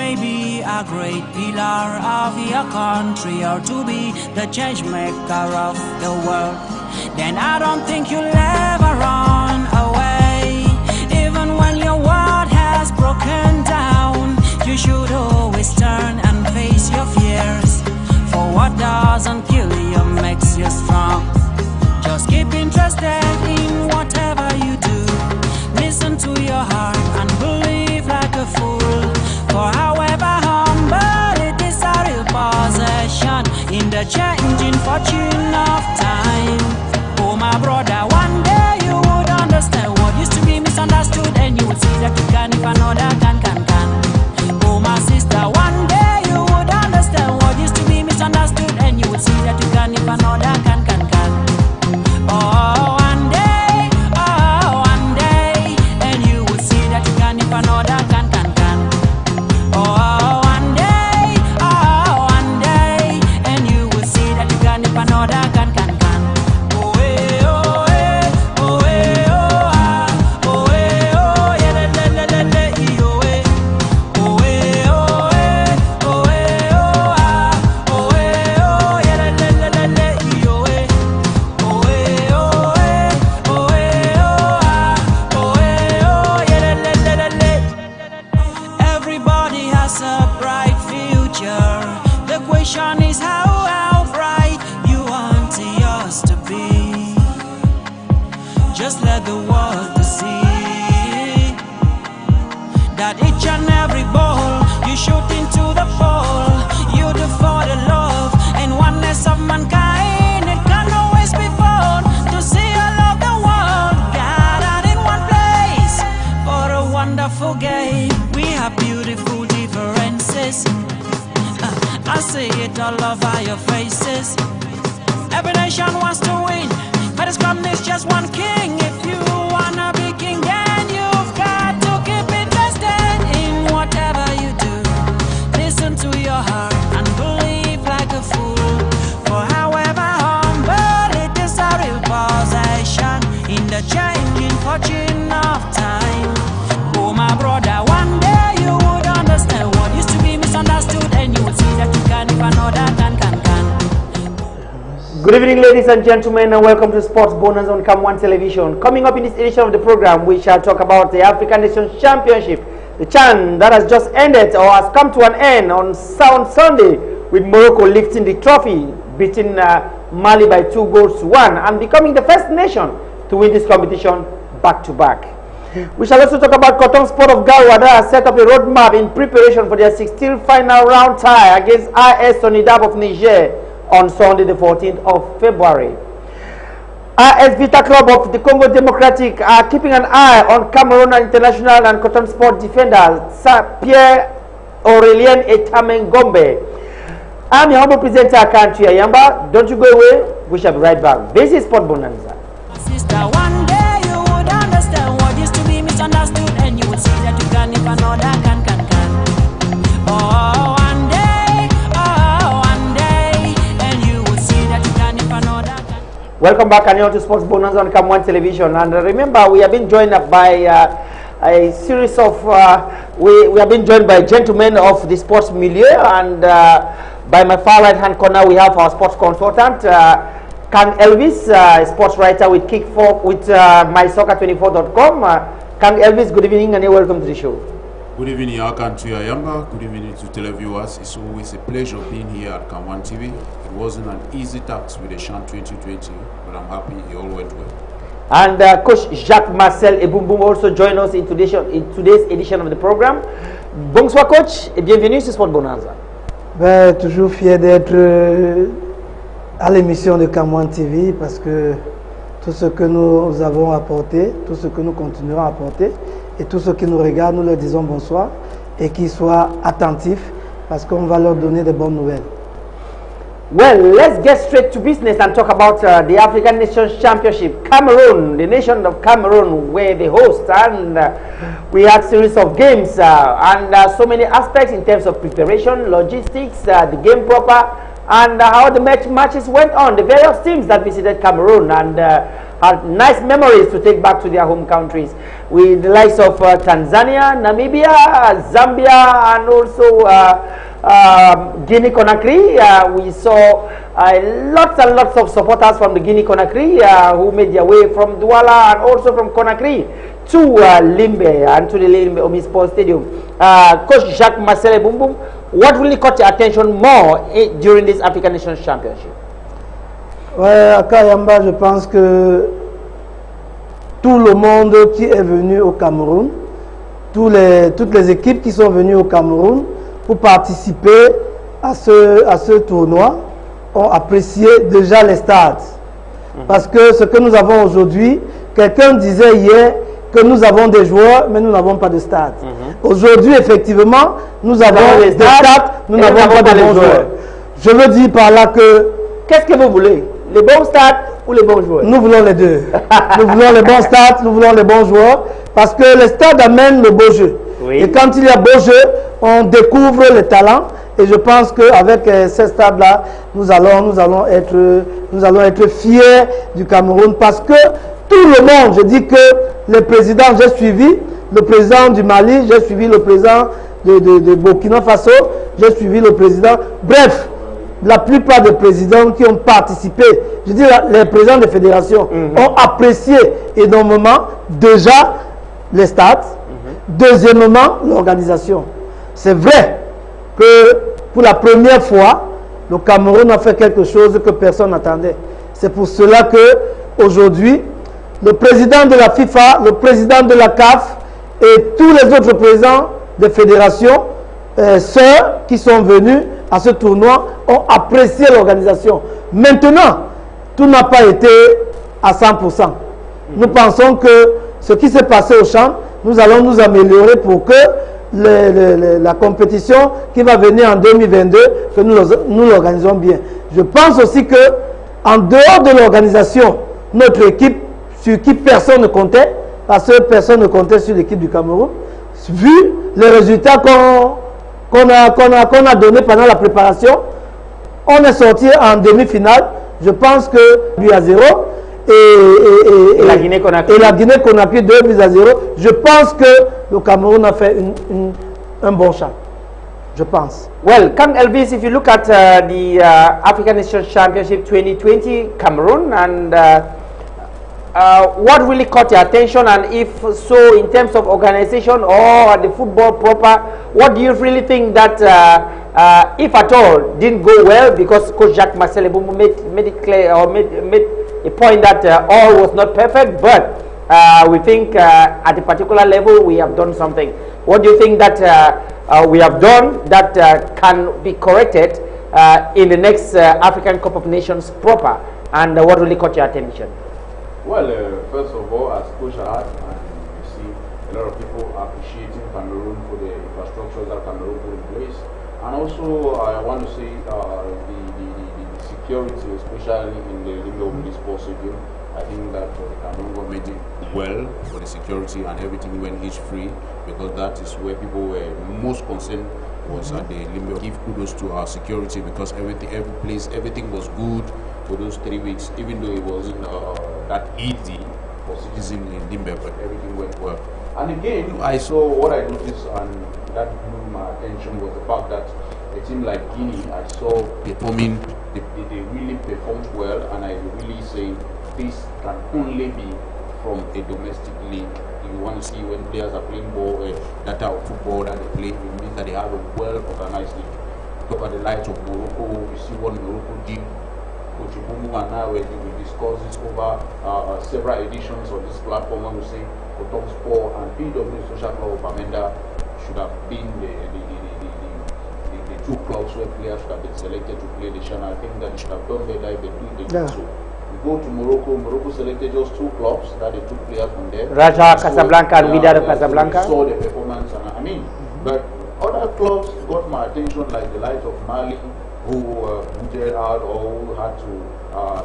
may be a great pillar of your country or to be the change maker of the world, then I don't think you'll ever run away. Even when your world has broken down, you should always turn and face your fears. For what doesn't kill you makes you strong. Just keep interested in whatever you do. Listen to your heart and believe like a fool. For however humble, it is a real possession in the changing fortune of time. Oh my brother, one day you would understand what used to be misunderstood, and you would see that you can if another can. Oh my sister, one day you would understand what used to be misunderstood, and you would see that you can if another can. Oh, one day, and you would see that you can if another can. Oh, one day, and you would see that you can if another can. Oh, eh, oh, eh, oh, eh, oh, ah, oh, eh, oh, yeah, le, oh, eh, oh, eh, oh, eh, oh, eh, oh, ah, oh, eh, oh, yeah, le, oh, eh, oh, eh, oh, eh, oh, ah, oh, eh, oh, yeah, le. Everybody has a bright future. The question is how bright you want yours to be. Just let the world to see that each and every ball you shoot into the ball, you do for the love and oneness of mankind. It can always be fun to see all of the world gathered in one place for a wonderful game. We have beautiful differences. I see it all over your faces. Every nation wants to win, but it's come is just one king. If you wanna be king, then you've got to keep interested in whatever you do. Listen to your heart and believe like a fool. For however humble, it is a real possession in the changing fortune of time. Oh my brother, one day you would understand what used to be misunderstood, and you would see that you can if another can. Good evening, ladies and gentlemen, and welcome to Sports Bonanza on Cam1 Television. Coming up in this edition of the program, we shall talk about the African Nations Championship, the CHAN that has just ended or has come to an end on Sunday, with Morocco lifting the trophy, beating Mali by 2-1, and becoming the first nation to win this competition back-to-back. We shall also talk about Cotton Sport of Garoua that has set up a roadmap in preparation for their 16th final round tie against AS Sonidab of Niger on Sunday the 14th of February. AS Vita Club of the Congo Democratic are keeping an eye on Cameroon international and Cotton Sport defender Pierre Aurelien Etamengombe. I'm your humble presenter, Country Ayamba. Don't you go away, we shall be right back. This is Sport Bonanza. Sister, one day you would understand what used to be misunderstood, and you would see that you can if another can. Oh, one day, and you would see that you can if another can. Welcome back and to Sports Bonanza on Cam1 Television. And remember, we have been joined by a series of we have been joined by gentlemen of the sports milieu, and by my far right hand corner we have our sports consultant Kang Elvis, sports writer with mysoccer24.com. Kang Elvis, good evening and welcome to the show. Good evening, our country Ayamba. Good evening to televiewers. It's always a pleasure being here at Cam1 TV. It wasn't an easy task with the CHAN 2020, but I'm happy it all went well. And Coach Jacques Marcel Eboumbou also joined us in today's edition of the program. Bonsoir coach et bienvenue sur Sport Bonanza. Ben, toujours fier d'être à l'émission de Cam1 TV parce que tout ce que nous avons apporté, tout ce que nous continuerons à apporter et tous ceux qui nous regardent, nous leur disons bonsoir et qu'ils soient attentifs parce qu'on va leur donner de bonnes nouvelles. Well, let's get straight to business and talk about the African Nations Championship. Cameroon, the nation of Cameroon, were the host, and we had a series of games and so many aspects in terms of preparation, logistics, the game proper, and how the matches went on, the various teams that visited Cameroon, and had nice memories to take back to their home countries with the likes of Tanzania, Namibia, Zambia, and also Guinea-Conakry. We saw lots and lots of supporters from the Guinea-Conakry who made their way from Douala and also from Conakry to Limbe and to the Limbe Omnisport Stadium. Coach Jacques Marcel Boum, what really caught your attention more during this African Nations Championship? Ouais, à Kayamba, je pense que tout le monde qui est venu au Cameroun, toutes les équipes qui sont venues au Cameroun pour participer à ce tournoi ont apprécié déjà les stades. Parce que ce que nous avons aujourd'hui, quelqu'un disait hier que nous avons des joueurs, mais nous n'avons pas de stade. Aujourd'hui, effectivement, nous avons des stades, nous n'avons pas de bons joueurs. Je veux dire par là que... Qu'est-ce que vous voulez? Les bons stades ou les bons joueurs? Nous voulons les deux. Nous voulons les bons stades, nous voulons les bons joueurs, parce que les stades amènent le beau jeu. Oui. Et quand il y a beau jeu, on découvre les talents. Et je pense qu'avec ces stades-là, nous allons être fiers du Cameroun, parce que tout le monde, je dis que les présidents, j'ai suivi le président du Mali, j'ai suivi le président de Burkina Faso, j'ai suivi le président, bref, la plupart des présidents qui ont participé, je dis les présidents des fédérations, ont apprécié énormément déjà les stades, deuxièmement l'organisation. C'est vrai que pour la première fois, le Cameroun a fait quelque chose que personne n'attendait. C'est pour cela que aujourd'hui, le président de la FIFA, le président de la CAF et tous les autres présidents des fédérations, ceux qui sont venus à ce tournoi ont apprécié l'organisation. Maintenant, tout n'a pas été à 100%. Nous pensons que ce qui s'est passé au champ, nous allons nous améliorer pour que la compétition qui va venir en 2022, que nous l'organisons bien. Je pense aussi que en dehors de l'organisation, notre équipe, sur qui personne ne comptait, parce que personne ne comptait sur l'équipe du Cameroun, vu les résultats qu'on a donné pendant la préparation, on est sorti en demi-finale. Je pense que 2-0 et la Guinée-Conakry 2-0. Je pense que le Cameroun a fait un bon champ. Je pense. Well, Kang Elvis, if you look at the African Nations Championship 2020 Cameroon, and what really caught your attention, and if so, in terms of organization or the football proper, what do you really think that, if at all, didn't go well? Because Coach Jacques Marcel made it clear, or made a point that all was not perfect, but we think at a particular level we have done something. What do you think that we have done that can be corrected in the next African Cup of Nations proper, and what really caught your attention? Well, first of all, as Coach had, and you see a lot of people appreciating Cameroon for the infrastructures that Cameroon put in place. And also, I want to say the security, especially in the Limbe Omnisport Stadium. I think that the Cameroon government did well for the security, and everything went hitch-free, because that is where people were most concerned, was at the Limbe. Give kudos to our security, because everything was good for those 3 weeks, even though it wasn't that easy for citizens in Limbe, but everything went well. And again, I saw what I noticed, and that drew my attention, was the fact that a team like Guinea, I saw performing, they really performed well, and I really say this can only be from a domestic league. You want to see when players are playing ball, that type of football that they play, it means that they have a well-organized league. Look at the likes of Morocco, you see what Morocco did. Coach Boumou and I, we discussed this over several editions of this platform, when we say Top Sport and PW Social Club of Bonanza should have been the two clubs where players should have been selected to play the channel. I think that they should have done better if they did so. We go to Morocco. Morocco selected just 2 clubs that they took players from there. Raja Casablanca and Wydad of Casablanca. We saw the performance, and I mean, but other clubs got my attention, like the likes of Mali, who booted out or who had to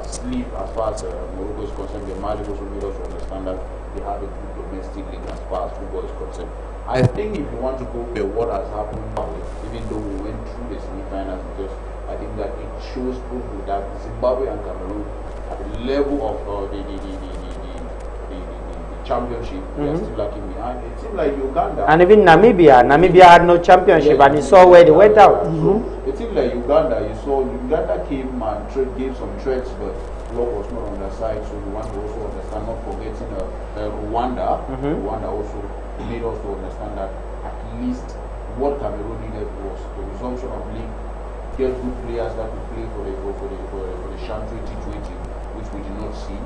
sleep as far as Morocco is concerned. The Mali also made us understand that they have a good domestic league as far as football is concerned. I think if you want to go by what has happened, even though we went through the semi-finals, because I think that it shows proof that Zimbabwe and Cameroon at the level of the championship, they are still lagging behind. It seems like Uganda. And even Namibia had no championship, and you saw where they went out. So it seems like Uganda, you saw Uganda came and gave some threats, but luck was not on their side. So we want to also understand, not forgetting Rwanda. Rwanda also made us to understand that at least what Cameroon needed was the resumption of league, get good players that could play for the Sham 2020, which we did not see.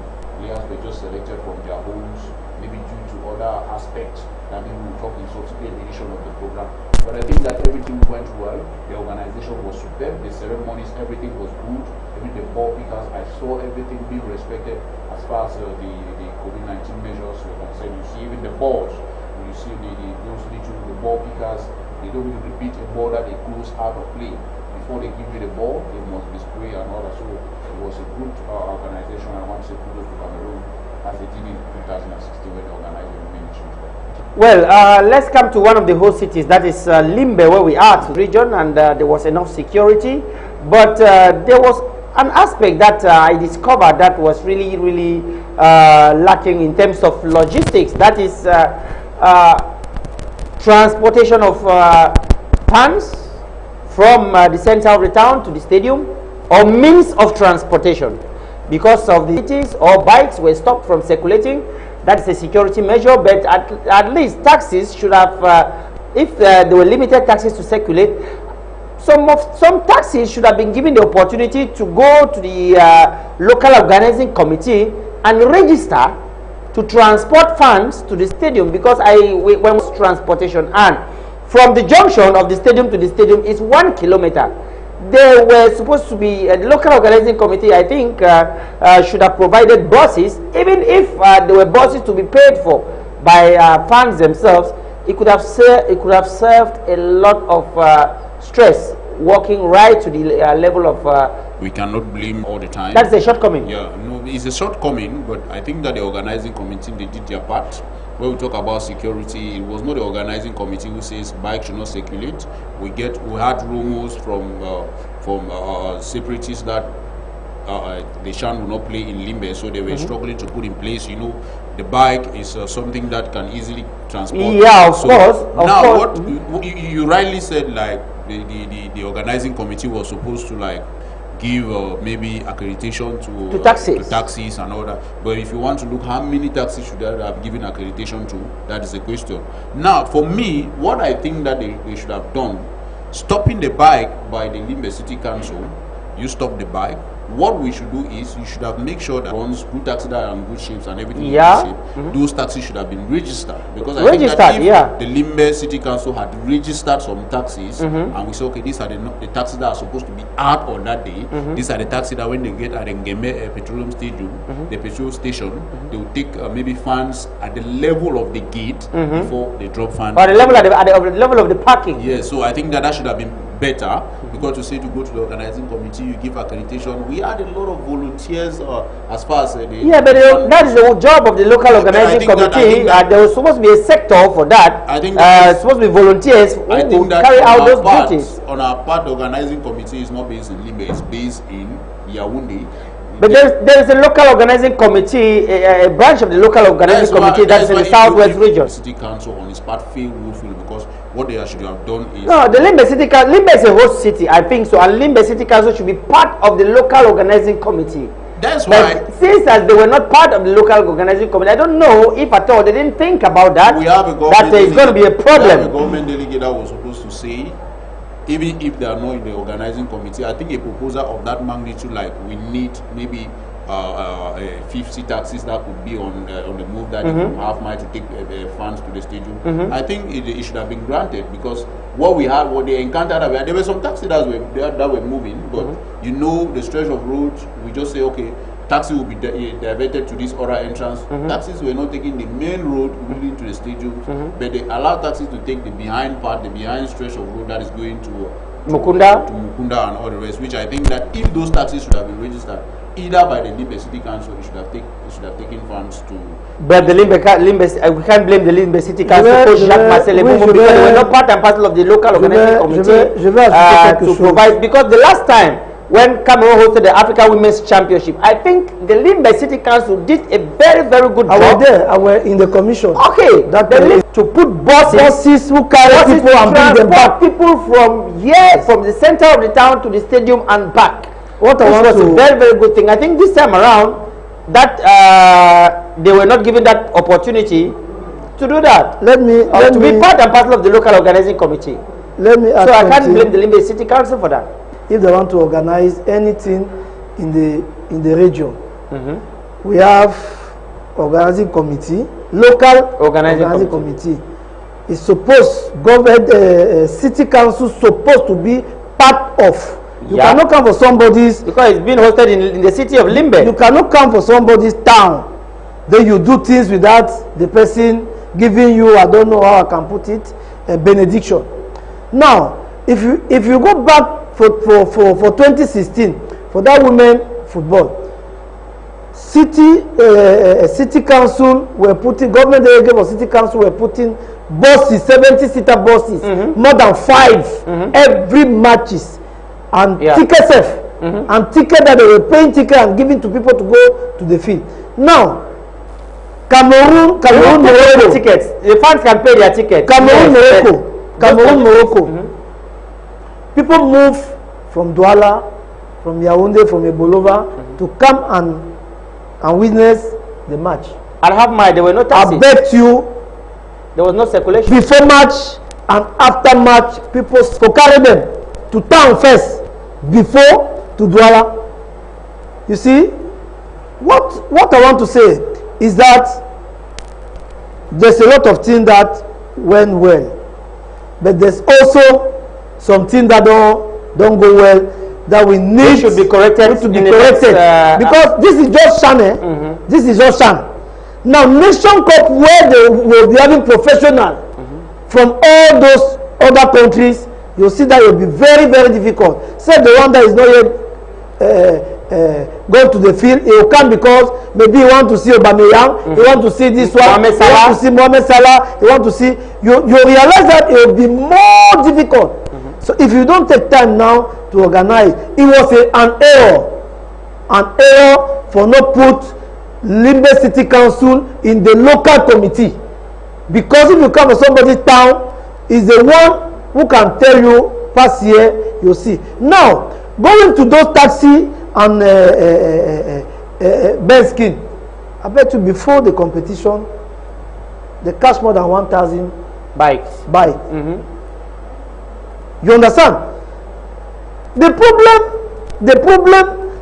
Players were just selected from their homes, maybe due to other aspects that maybe we'll talk in subsequent edition of the program. But I think that everything went well. The organization was superb. The ceremonies, everything was good. Even the ball pickers, I saw everything being respected as far as the COVID-19 measures were concerned. You see even the balls. You see the ball pickers, they don't really repeat a ball that they close out of play. Before they give you the ball, they must be sprayed and all that. So it was a good organization. I want to say kudos to Cameroon as they did in 2016 when they organized the main nations. Well, let's come to one of the host cities, that is Limbe, where we are, region, and there was enough security. But there was an aspect that I discovered that was really lacking in terms of logistics. That is transportation of fans from the center of the town to the stadium, or means of transportation. Because of the cities or bikes were stopped from circulating. That's a security measure, but at least taxis should have, if there were limited taxis to circulate, some taxis should have been given the opportunity to go to the local organizing committee and register to transport fans to the stadium, because when transportation, and from the junction of the stadium to the stadium is 1 kilometer. They were supposed to be, the local organizing committee, I think, should have provided buses. Even if there were buses to be paid for by fans themselves, it could have served a lot of stress, walking right to the level of... we cannot blame all the time. That's a shortcoming. Yeah, no, it's a shortcoming, but I think that the organizing committee, they did their part. When we talk about security, it was not the organizing committee who says bikes should not circulate. We had rumors from separatists that the Shan will not play in Limbe, so they were struggling to put in place. You know, the bike is something that can easily transport. Yeah, of course. What you rightly said, like the organizing committee was supposed to like give maybe accreditation to taxis and all that. But if you want to look how many taxis should they have given accreditation to, that is the question. Now, for me, what I think that they should have done, stopping the bike by the Limbe City Council, you stop the bike. What we should do is you should have make sure that runs good taxis that are in good shapes and everything in good shape. Those taxis should have been registered, because I think that if the Limbe City Council had registered some taxis and we say, okay, these are the taxis that are supposed to be out on that day. These are the taxis that when they get at Ngeme petroleum stadium, the petrol station, they will take maybe fans at the level of the gate before they drop fans. Or the level at the level of the parking. Yes, so I think that should have been better, because to say to go to the organizing committee, you give accreditation. We had a lot of volunteers as far as but that is the job of the local organizing committee. There was supposed to be a sector for that. I think supposed to be volunteers who will carry out those duties. On our part, the organizing committee is not based in Limbe; it's based in Yaoundé. But there is a local organizing committee, a branch of the local organizing committee that is in the southwest region. City Council on its part failed woefully, because what they should have done is... No, the Limbe City Council, Limbe is a host city, I think so, and Limbe City Council should be part of the local organizing committee. That's why... But since as they were not part of the local organizing committee, I don't know if at all they didn't think about that. We have a that there is going to be a problem. We have a government delegate that was supposed to say, even if they are not in the organizing committee, I think a proposal of that magnitude, like we need maybe 50 taxis that could be on the move, that half mile to take fans to the stadium. I think it should have been granted, because what they encountered, there were some taxis that were moving, but you know the stretch of roads, we just say, okay, taxi will be diverted to this other entrance. Taxis were not taking the main road leading to the stadium, but they allowed taxis to take the behind stretch of road that is going to Mukunda and all the rest, which I think that if those taxis should have been registered either by the Limbe City Council, it should have taken funds to... But the Limbe, we can't blame the Limbe City Council because they were not part and parcel of the local organizing committee to provide, because the last time when Cameroon hosted the Africa Women's Championship. I think the Limbe City Council did a very, very good job. I was there. I was in the commission. Okay, That to put buses who carry people and bring them back. people from here, from the center of the town to the stadium and back. What I want was to a very, very good thing. I think this time around, that they were not given that opportunity to do that. let me be part and parcel of the local organizing committee. Let me ask So I can't something. blame the Limbe City Council for that. If they want to organize anything in the region, we have organizing committee, local organizing committee. It's supposed government city council supposed to be part of. You cannot come for somebody's, because it's been hosted in the city of Limbe. you cannot come for somebody's town. Then you do things without the person giving you, I don't know how I can put it, a benediction. Now, if you go back for 2016 for that women football, city council were putting, government delegate for city council were putting buses, 70-seater buses, more than 5 every matches, and tickets and ticket that they were paying ticket and giving to people to go to the field. Now, Cameroon, Morocco tickets. The fans can pay their tickets. Cameroon, Morocco. People move from Douala, from Yaoundé, from Ebolova to come and witness the match. And have my, there were no taxis. I bet you, there was no circulation. before match and after match, people to carry them to town first, before to Douala. You see, what I want to say is that there's a lot of things that went well, but there's also something that don't go well that we need should be corrected. Because this is just Shane. This is just Shane. Now, Nation Cup, where they will be having professional from all those other countries, you'll see that it will be very, very difficult. Say the one that is not yet go to the field, he will come because maybe he want to see Aubameyang, he want to see this one, he want to see Mohamed Salah, he want to see, you realize that it will be more difficult. So if you don't take time now to organize, it was an error for not put Limbe City Council in the local committee, because if you come to somebody's town, is the one who can tell you pass here, you see. Now going to those taxi and Benskin, I bet you before the competition they catch more than 1,000 bikes. You understand? The problem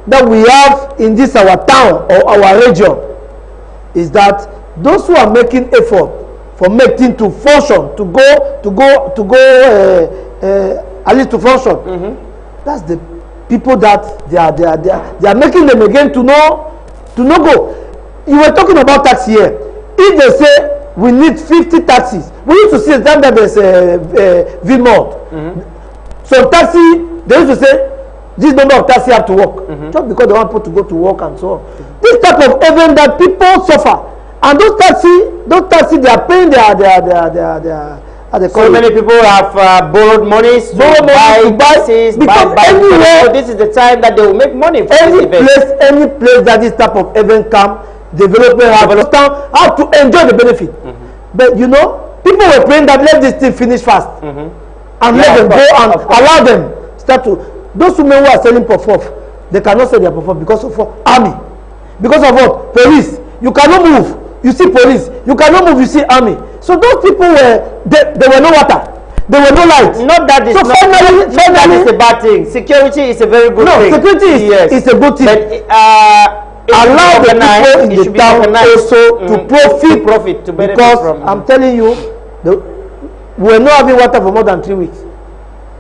that we have in this our town or our region is that those who are making effort for making to function, to go at least to function, that's the people that they are making them again to no go. You were talking about taxi here. If they say we need 50 taxis, we used to see the time that there's a V-Mode. So taxi, they used to say this number of taxi have to work, just because they want people to go to work and so on. This type of event that people suffer, and those taxi they are paying so many people have borrowed money to buy buses, anywhere. So this is the time that they will make money for any place that this type of event come, development have to enjoy the benefit. But you know, people were praying that let this thing finish fast, and let them go and allow them start to. Those women who are selling puff-puff, they cannot sell their puff-puff because of army, because of what? Police. You cannot move. You see police. You cannot move. You see army. So those people were there were no water, there were no light. Not that is so finally, that is a bad thing. Security is a very good thing. No, security is a good thing. But allow the people in the town also to profit to benefit because from. I'm telling you, we are not having water for more than 3 weeks.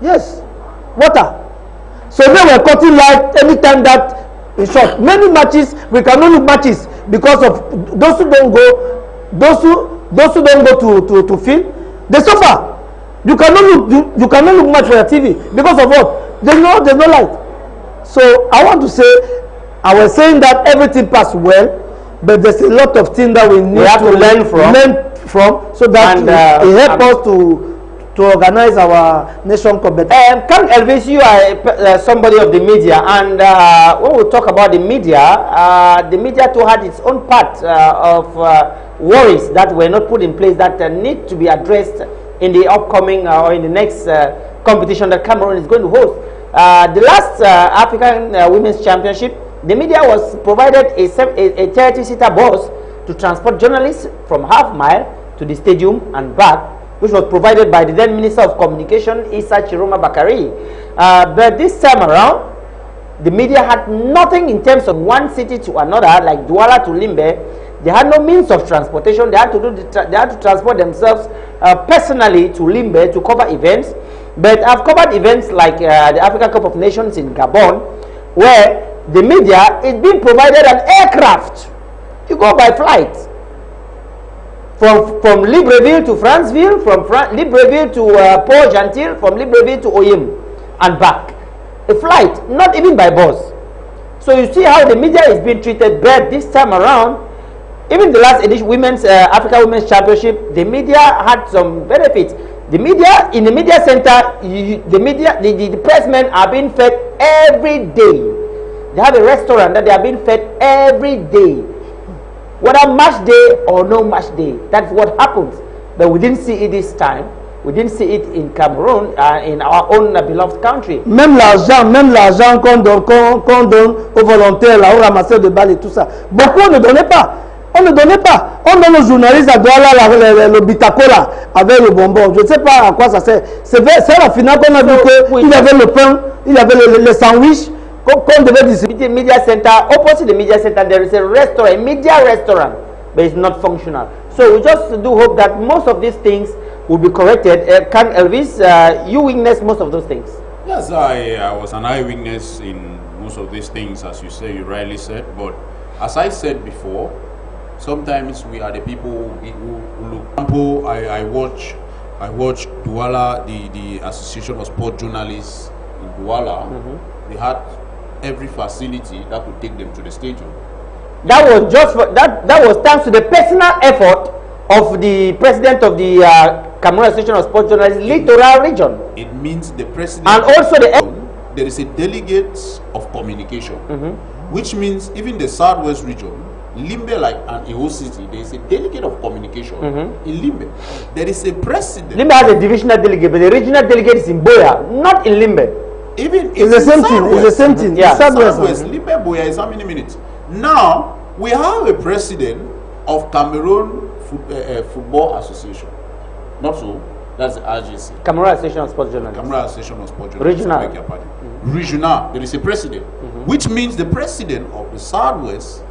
Yes, water. So they were cutting light anytime that. In short, many matches we cannot look matches because of those who don't go. Those who don't go to field, they suffer. You cannot look much for your TV because of what? There's no light. So I want to say, I was saying that everything passed well, but there's a lot of things that we have to learn from, so that it helps us to organize our nation competition. Kang Elvis, you are somebody of the media, and when we talk about the media too had its own part of worries that were not put in place that need to be addressed in the upcoming or in the next competition that Cameroon is going to host. The last African Women's Championship, the media was provided a 30-seater bus to transport journalists from half mile to the stadium and back, which was provided by the then Minister of Communication, Issa Chiroma Bakari. But this time around, the media had nothing in terms of one city to another, like Douala to Limbe. They had no means of transportation. They had to transport themselves personally to Limbe to cover events. But I've covered events like the African Cup of Nations in Gabon, where the media is being provided an aircraft. You go by flight from Libreville to Franceville, from Libreville to Port-Gentil, from Libreville to Oyem and back. A flight, not even by bus. So you see how the media is being treated. But this time around, even the last edition Africa Women's Championship, the media had some benefits. The media, in the media center, the pressmen are being fed every day. They have a restaurant that they are being fed every day, whether match day or no match day. That's what happens. But we didn't see it this time. We didn't see it in Cameroon, in our own beloved country. Même l'argent qu'on donne aux volontaires, là, aux ramasseurs de balles et tout ça, beaucoup on ne donnait pas. On ne donnait pas. On donne aux journalistes à Douala le bitacola avec le bonbon. Je ne sais pas à quoi ça sert. C'est la finale qu'on a vu qu'il y avait le pain, il y avait le sandwich. Qu'on devait distribuer. Media center, opposite the media center, there is a restaurant, a media restaurant, but it's not functional. So we just do hope that most of these things will be corrected. Can Elvis, you witness most of those things? Yes, I was an eyewitness in most of these things, as you say, you rightly said. But as I said before, sometimes we are the people who look. For example, I watch Douala, the Association of Sport Journalists in Douala. They had every facility that could take them to the stadium. That was just for, that was thanks to the personal effort of the president of the Cameroon Association of Sport Journalists Littoral Region. It means the president, and also there is a delegate of communication, which means even the Southwest region, Limbe, like an Eho City, there is a delegate of communication in Limbe. There is a president. Limbe has a divisional delegate, but the regional delegate is in Boya, not in Limbe. Even it's the same thing. It's the same thing. Yeah, Southwest. Limbe Boya is how many minutes? Now we have a president of Cameroon Football Association. Not so. That's the RGC. Cameroon Association of Sport Journalists. Cameroon Association of Sport Journalists. Regional. Regional. There is a president, which means the president of the Southwest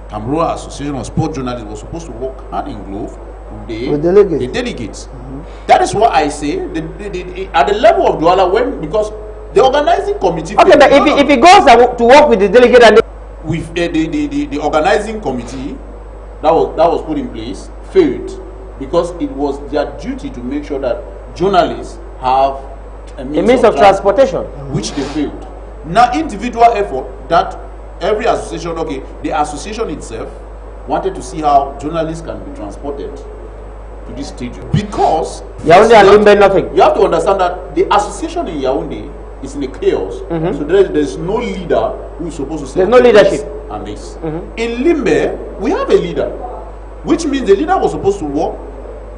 Cameroon Association of Sport Journalists was supposed to work hand in glove with the delegates. That is what I say. At the level of Douala, because the organizing committee. Okay, but if he goes to work with the delegate and with the organizing committee that was put in place failed, because it was their duty to make sure that journalists have a means of transportation, which they failed. Now, individual effort that every association, the association itself wanted to see how journalists can be transported to this stadium, because Yaoundé and Limbe nothing. You have to understand that the association in Yaoundé is in a chaos. So there's no leader who is supposed to say there's no leadership and this. In Limbe, we have a leader, which means the leader was supposed to work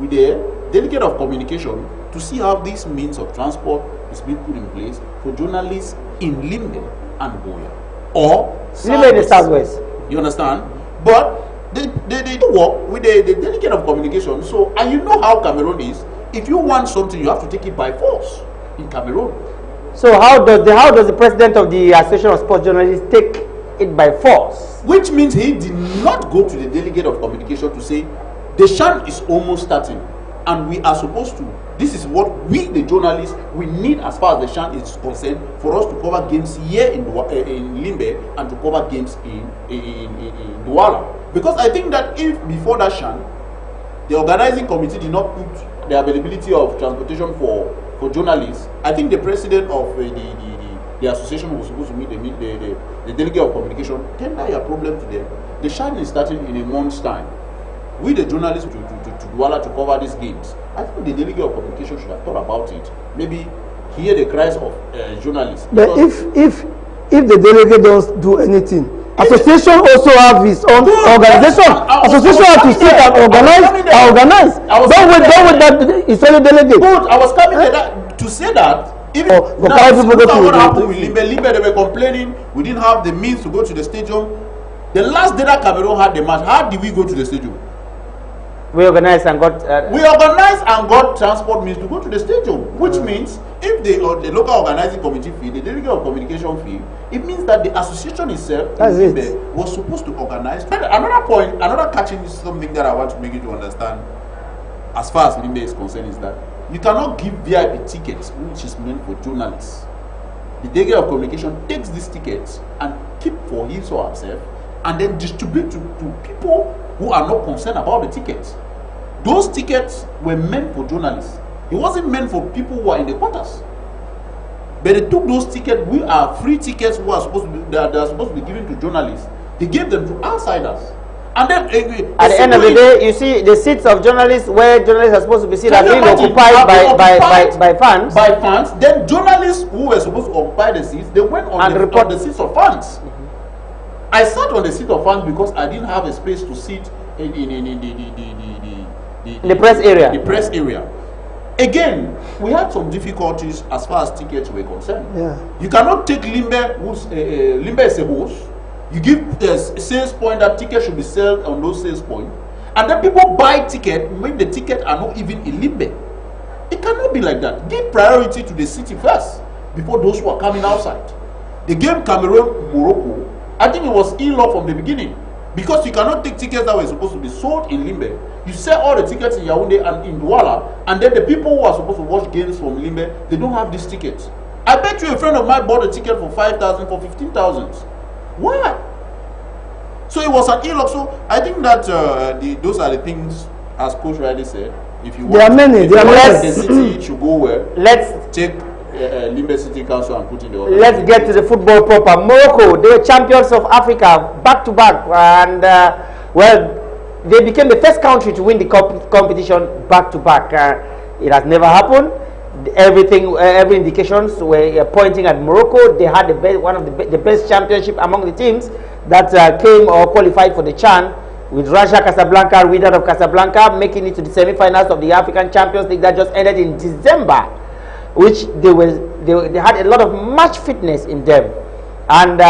with the delegate of communication to see how this means of transport is being put in place for journalists in Limbe and Boya, or Limbe in the Southwest. You understand? But they do work with the delegate of communication. So, and you know how Cameroon is. If you want something, you have to take it by force in Cameroon. So how does the president of the Association of Sport Journalists take it by force? Which means he did not go to the delegate of communication to say the CHAN is almost starting and we are supposed to. This is what we, the journalists, we need as far as the CHAN is concerned, for us to cover games here in Limbe and to cover games in Douala. Because I think that if before that CHAN, the organizing committee did not put the availability of transportation for journalists, I think the president of the association was supposed to meet the delegate of communication, tender your problem to them. The CHAN is starting in a month's time. We, the journalists, to Douala to cover these games. I think the delegate of communication should have thought about it. Maybe hear the cries of journalists. But if the delegate don't do anything, association also have its own organization. Association have to sit and organize. Don't wait that it's only delegate. Good. I was coming to say that. Even now, what happened with Limbe, they were complaining we didn't have the means to go to the stadium. The last day that Cameroon had the match, how did we go to the stadium? We organized and got transport means to go to the stadium, which means if the local organizing committee fee, the delegate of communication fee, it means that the association itself was supposed to organize. Another point, another catching is something that I want to make you to understand as far as Limbe is concerned is that you cannot give VIP tickets which is meant for journalists. The delegate of communication takes these tickets and keep for his or herself and then distribute to people who are not concerned about the tickets. Those tickets were meant for journalists. It wasn't meant for people who are in the quarters. But they took those tickets, we are free tickets who are supposed to be, they are supposed to be given to journalists. They gave them to outsiders. And then at the end of the day, you see the seats of journalists where journalists are supposed to be seated are being occupied by fans. By fans. Then journalists who were supposed to occupy the seats, they went on the seats of fans. I sat on the seat of fans because I didn't have a space to sit in the press area. The press area. Again, we had some difficulties as far as tickets were concerned. Yeah. You cannot take Limbe, Limbe is a host. You give a sales point that tickets should be sold on those sales points, and then people buy ticket when the ticket are not even in Limbe. It cannot be like that. Give priority to the city first before those who are coming outside. The game Cameroon Morocco, I think it was illegal from the beginning because you cannot take tickets that were supposed to be sold in Limbe. You sell all the tickets in Yaoundé and in Douala, and then the people who are supposed to watch games from Limbe, they don't have these tickets. I bet you a friend of mine bought a ticket for 5,000, for 15,000. Why? So it was an illegal. So I think that those are the things, as Coach Riley said. If you want, there are many. The city should go where. Let's take Limbe City Council and put in the order. Let's get to the football proper. Morocco, they were champions of Africa back to back, and well, they became the first country to win the competition back to back. It has never happened. Every indications were pointing at Morocco. They had one of the best championship among the teams that came or qualified for the CHAN, with Raja Casablanca, Wydad of Casablanca, making it to the semi-finals of the African Champions League that just ended in December, which they had a lot of match fitness in them, and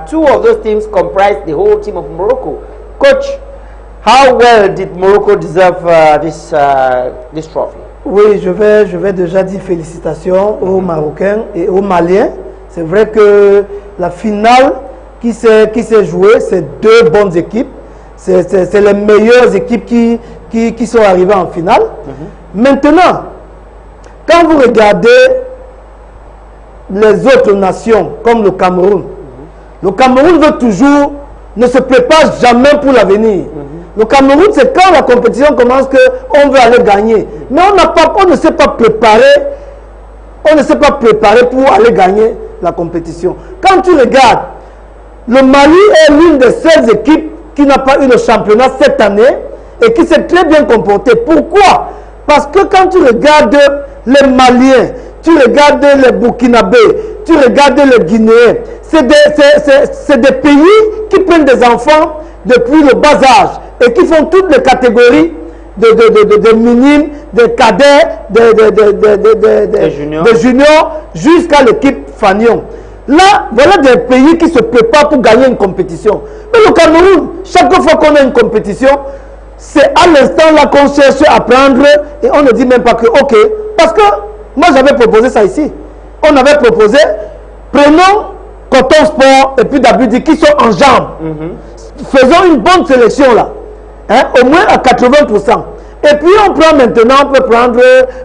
two of those teams comprised the whole team of Morocco. Coach, how well did Morocco deserve this trophy? Oui, je vais déjà dire félicitations aux Marocains et aux Maliens. C'est vrai que la finale qui s'est jouée, c'est deux bonnes équipes. C'est les meilleures équipes qui sont arrivées en finale. Maintenant, quand vous regardez les autres nations, comme le Cameroun veut toujours, ne se prépare jamais pour l'avenir. Le Cameroun, c'est quand la compétition commence qu'on veut aller gagner. Mais on ne s'est pas préparé. On ne s'est pas préparé pour aller gagner la compétition. Quand tu regardes, le Mali est l'une des seules équipes qui n'a pas eu le championnat cette année et qui s'est très bien comportée. Pourquoi? Parce que quand tu regardes les Maliens, tu regardes les Burkinabés, tu regardes les Guinéens, c'est des pays qui prennent des enfants depuis le bas âge et qui font toutes les catégories de minimes, de cadets, de juniors jusqu'à l'équipe Fanion. Là, voilà des pays qui se préparent pour gagner une compétition. Mais le Cameroun, chaque fois qu'on a une compétition, c'est à l'instant là qu'on cherche à prendre et on ne dit même pas que ok. Parce que moi j'avais proposé ça ici. On avait proposé, prenons Coton Sport et puis Dabudi qui sont en jambes. Faisons une bonne sélection là. Hein, au moins à 80%. Et puis on prend maintenant, on peut prendre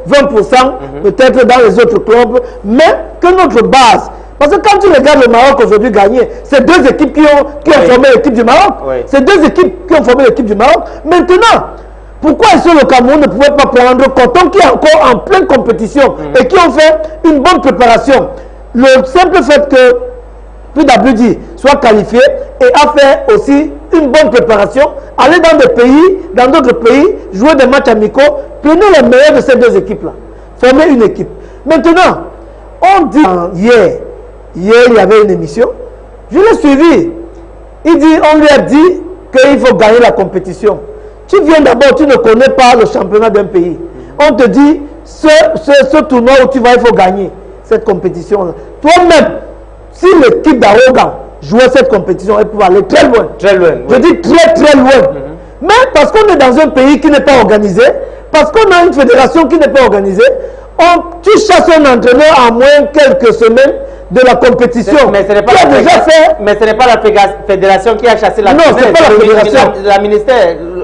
20% peut-être dans les autres clubs, mais que notre base. Parce que quand tu regardes le Maroc aujourd'hui gagner, c'est deux équipes qui ont formé l'équipe du Maroc. C'est deux équipes qui ont formé l'équipe du Maroc. Maintenant, pourquoi est-ce que le Cameroun ne pouvait pas prendre Coton qui est encore en pleine compétition et qui ont fait une bonne préparation? Le simple fait que PWD soit qualifié et a fait aussi une bonne préparation, aller dans des pays, dans d'autres pays, jouer des matchs amicaux, Prenez les meilleurs de ces deux équipes-là. Formez une équipe. Maintenant, on dit hier, il y avait une émission. Je l'ai suivi. On lui a dit qu'il faut gagner la compétition. Tu viens d'abord, tu ne connais pas le championnat d'un pays. On te dit, ce tournoi où tu vas, il faut gagner cette compétition-là. Toi-même, si l'équipe d'Arrogan jouait cette compétition, elle pouvait aller très loin. Très loin. Je dis très très loin. Mais parce qu'on est dans un pays qui n'est pas organisé, parce qu'on a une fédération qui n'est pas organisée, tu chasses un entraîneur en moins quelques semaines de la compétition. Mais ce n'est pas, la fédération qui a chassé la Non, ce n'est pas la fédération.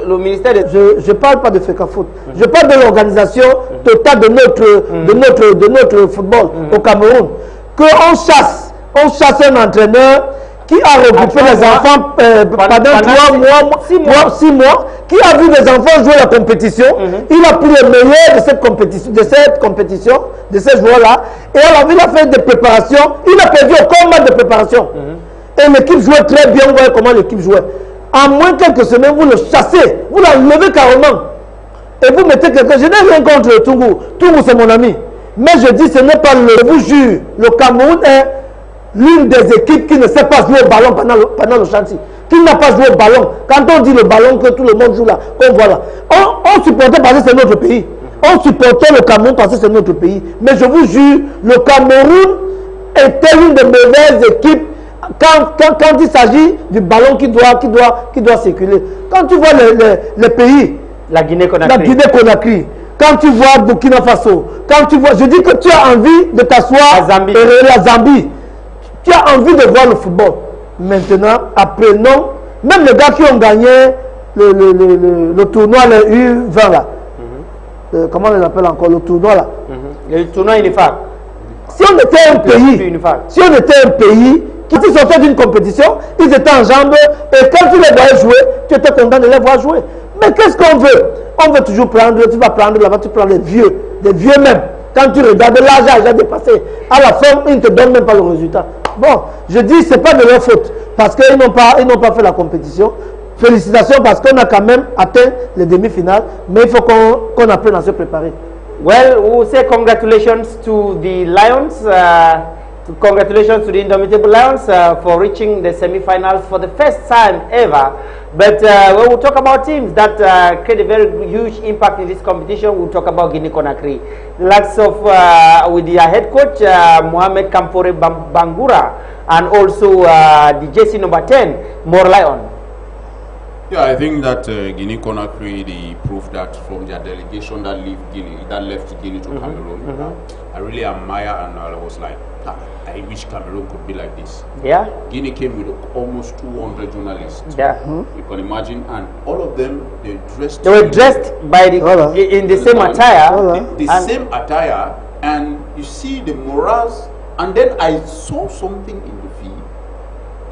Le ministère Je ne parle pas de FECAFOOT. Je parle de l'organisation totale de notre football au Cameroun. Qu'on chasse un entraîneur qui a regroupé les enfants pendant 6 mois, qui a vu les enfants jouer la compétition. Il a pris les meilleurs de cette compétition, de ces joueurs-là, et alors il a fait des préparations. Il a perdu aucun match de préparation. Et l'équipe jouait très bien. Vous voyez comment l'équipe jouait. En moins quelques semaines, vous le chassez, vous l'enlevez carrément. Et vous mettez quelqu'un. Je n'ai rien contre Toungou. Toungou, c'est mon ami. Mais je dis, ce n'est pas je vous jure, le Cameroun est l'une des équipes qui ne sait pas jouer au ballon pendant le chantier. Qui n'a pas joué au ballon. Quand on dit le ballon que tout le monde joue là, on voit là. On supportait parce que c'est notre pays. On supportait le Cameroun parce que c'est notre pays. Mais je vous jure, le Cameroun était l'une des mauvaises équipes quand il s'agit du ballon qui doit circuler. Quand tu vois les pays, la Guinée-Conakry, quand tu vois Burkina Faso, quand tu vois, je dis que tu as envie de t'asseoir la Zambie. Tu as envie de voir le football. Maintenant, apprenons, même les gars qui ont gagné le tournoi, le U20 là. Comment on les appelle encore, le tournoi là. Le tournoi UNIFAC. Si on était un pays qui sortait d'une compétition, ils étaient en jambes, et quand tu les voyais jouer, tu étais content de les voir jouer. Mais qu'est-ce qu'on veut? On veut toujours prendre, tu vas prendre là-bas, tu prends des vieux même. Quand tu regardes, l'âge a déjà dépassé. À la fin, ils ne te donnent même pas le résultat. Bon, je dis, ce n'est pas de leur faute. Parce qu'ils n'ont pas fait la compétition. Félicitations parce qu'on a quand même atteint les demi-finales. Mais il faut qu'on apprenne à se préparer. Well, we'll say congratulations to the Lions. Congratulations to the Indomitable Lions for reaching the semi-finals for the first time ever. But when we talk about teams that create a very huge impact in this competition, we'll talk about Guinea-Conakry. Lots of, with their head coach, Mohamed Kamfore Bangura, and also the JC number 10, More Lion. Yeah, I think that Guinea-Conakry, they proved that from their delegation that left Guinea to Cameroon. I really admire, and I was like, I wish Cameroon could be like this. Yeah. Guinea came with almost 200 journalists. Yeah. You can imagine, and all of them, they were dressed by in the same attire. The same attire, and you see the morals. And then I saw something in the field.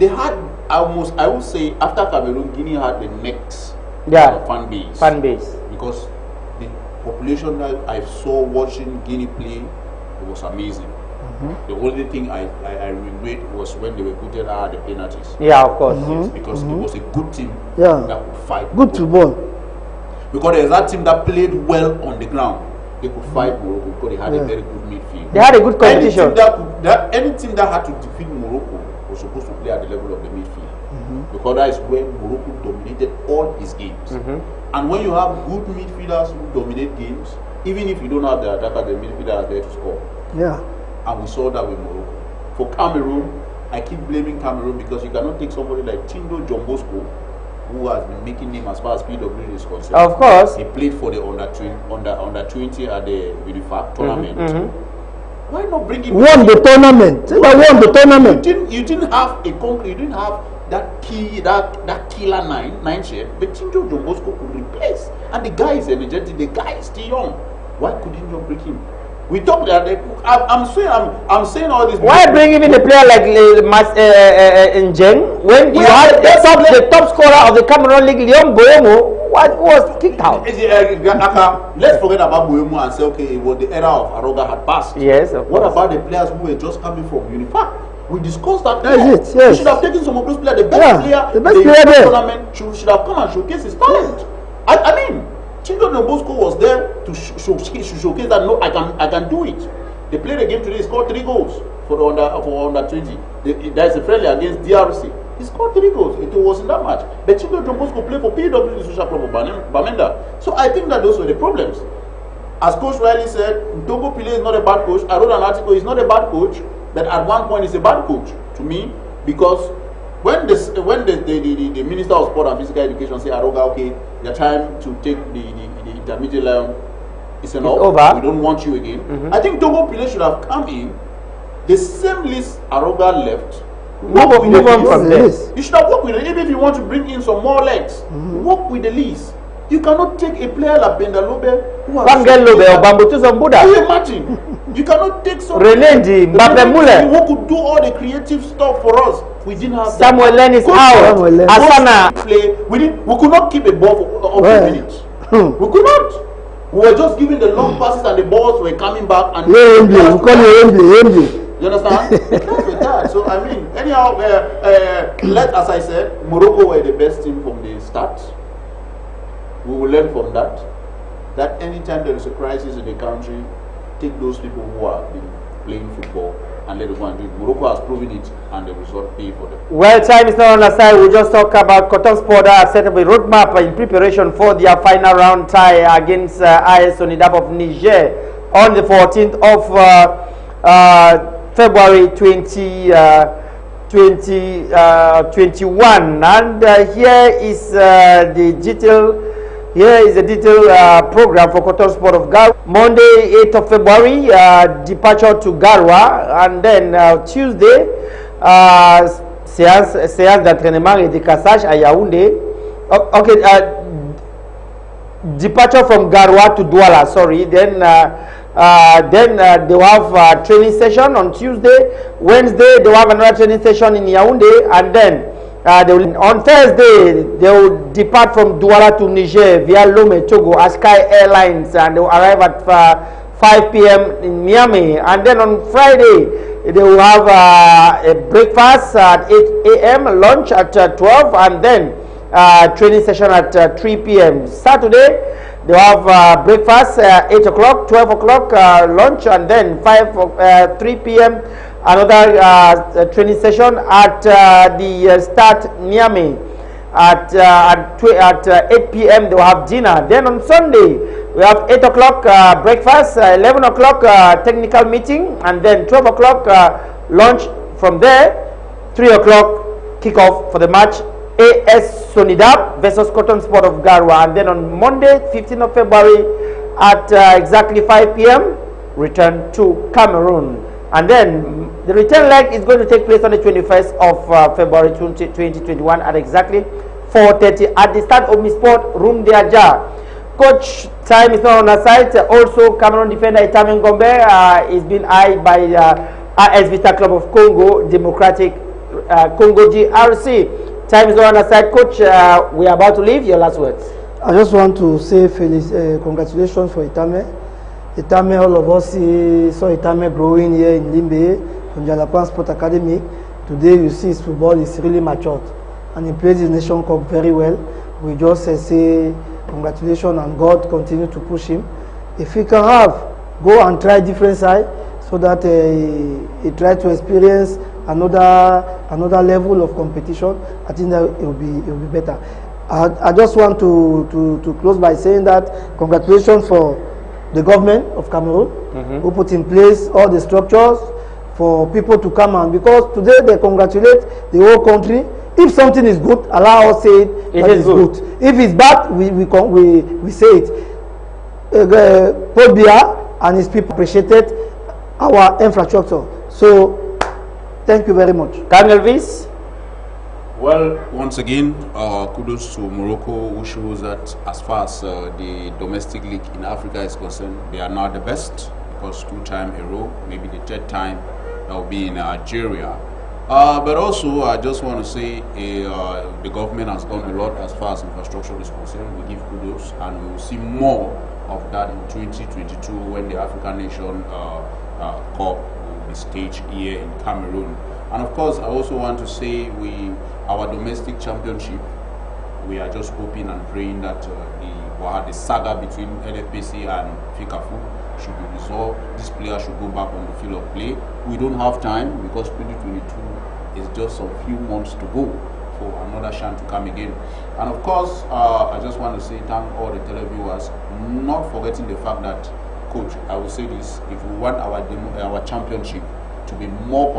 They had almost, I would say, after Cameroon, Guinea had the next fan base. Fan base. Because the population that I saw watching Guinea play, it was amazing. The only thing I regret was when they were putting out the penalties. Yeah, of course. Yes, because it was a good team that could fight. Good football. Because there's that team that played well on the ground. They could fight Morocco because they had a very good midfield. They had a good competition. Any team that had to defeat Morocco was supposed to play at the level of the midfield. Because that is where Morocco dominated all his games. And when you have good midfielders who dominate games, even if you don't have the attacker, the midfielder is there to score. Yeah. And we saw that with Morocco. For Cameroon, I keep blaming Cameroon because you cannot take somebody like Tindo Jombosco, who has been making name as far as PW is concerned. Of course. He played for the under 20 at the UNIFAC tournament. Why not bring him? Won the tournament. Won the tournament. You didn't have you didn't have that killer nine shade, but Tindo Jombosco could replace. And the guy is energetic. The guy is still young. Why couldn't you bring him? We talk that I'm saying all this. Why bring even a player like Njeng when you had the top scorer of the Cameroon League, Leon Boemo, was kicked out? Let's forget about Boemo and say, okay, well, the era of Aroga had passed. Yes. What about the players who were just coming from UNIFAC? We discussed that. Yes. We should have taken some of those players. The best player the best player there. Tournament should have come and showcase his talent. I mean, Chido Nobosco was there to showcase that no, I can do it. They played a game today. He scored 3 goals for under 20. That's a friendly against DRC. He scored 3 goals. It was in that match. But Chido Nobosco played for PW Social Club of Bamenda. So I think that those were the problems. As Coach Riley said, Togo Pile is not a bad coach. I wrote an article. He's not a bad coach, but at one point he's a bad coach to me, because when the Minister of Sport and Physical Education say, Aroga, okay, your time to take the intermediate level is enough. We don't want you again. I think Togo Pile should have come in. The same list Aroga left. Move on from this. You should have worked with it. Even if you want to bring in some more legs, work with the list. You cannot take a player like Bendalobe or Bambutu Zambuda. Can you imagine? You cannot take someone who could do all the creative stuff for us. We didn't have Samuel Len is out. Asana play. We could not keep a ball for up to minutes. We could not. We were just giving the long passes and the balls were coming back and you understand? That's with that. So I mean, anyhow, as I said, Morocco were the best team from the start. We will learn from that. That anytime there is a crisis in the country, take those people who have been playing football and let them go and do it. Morocco has proven it, and the result pay for them. Well, time is not on our side. We'll just talk about Cotton Sport that set up a roadmap in preparation for their final round tie against AS Sonidap of Niger on the 14th of February 2021. And here is the detail. Here is a detailed program for Cotton Sport of Garwa. Monday, 8th of February, departure to Garwa, and then Tuesday, séance d'entraînement et de cassage à Yaoundé. Okay, departure from Garwa to Douala. Sorry. Then they will have training session on Tuesday. Wednesday, they will have another training session in Yaoundé, and then on Thursday, they will depart from Douala to Niger via Lomé, Togo, Sky Airlines, and they will arrive at 5 p.m. in Niamey. And then on Friday, they will have a breakfast at 8 a.m., lunch at 12, and then training session at 3 p.m. Saturday, they will have breakfast 8 o'clock, 12 o'clock, lunch, and then 3 p.m. another training session at the Start Niamey. At 8 p.m. they will have dinner. Then on Sunday we have 8 o'clock breakfast, 11 o'clock technical meeting, and then 12 o'clock lunch. From there, 3 o'clock kickoff for the match AS Sonidap versus Cotton Sport of Garwa. And then on Monday, 15th of February at exactly 5 p.m. return to Cameroon. And then the return leg is going to take place on the 21st of February 2021 at exactly 4:30 at the Stade Omnisport Room de Aja. Coach, time is not on our side. Also, Cameroon defender Itame Ngombe is being eyed by AS Vita Club of Congo, Democratic Congo DRC. Time is not on our side. Coach, we are about to leave. Your last words. I just want to say congratulations for Itame. Itame, all of us saw Itame growing here in Limbe, from Jalapan Sport Academy. Today you see his football is really matured, and he plays the Nation Cup very well. We just say congratulations, and God continue to push him. If he can go and try different side, so that he try to experience another level of competition, I think that it will be better. I just want to close by saying that congratulations for the government of Cameroon, who put in place all the structures for people to come on, because today they congratulate the whole country. If something is good, allow us say it is good. If it's bad, we say it. Paul Biya and his people appreciated our infrastructure. So thank you very much. Colonel Vice. Well, once again, kudos to Morocco, who shows that as far as the domestic league in Africa is concerned, they are now the best, because 2 times a row, maybe the 3rd time, that will be in Algeria. But also, I just want to say the government has done a lot as far as infrastructure is concerned. We give kudos, and we will see more of that in 2022 when the African Nation Cup will be staged here in Cameroon. And of course, I also want to say our domestic championship, we are just hoping and praying that the the saga between LFPC and FICAFU should be resolved. These players should go back on the field of play. We don't have time because 2022 is just a few months to go for another chance to come again. And of course, I just want to say thank all the televiewers, not forgetting the fact that, Coach, I will say this, if we want our championship to be more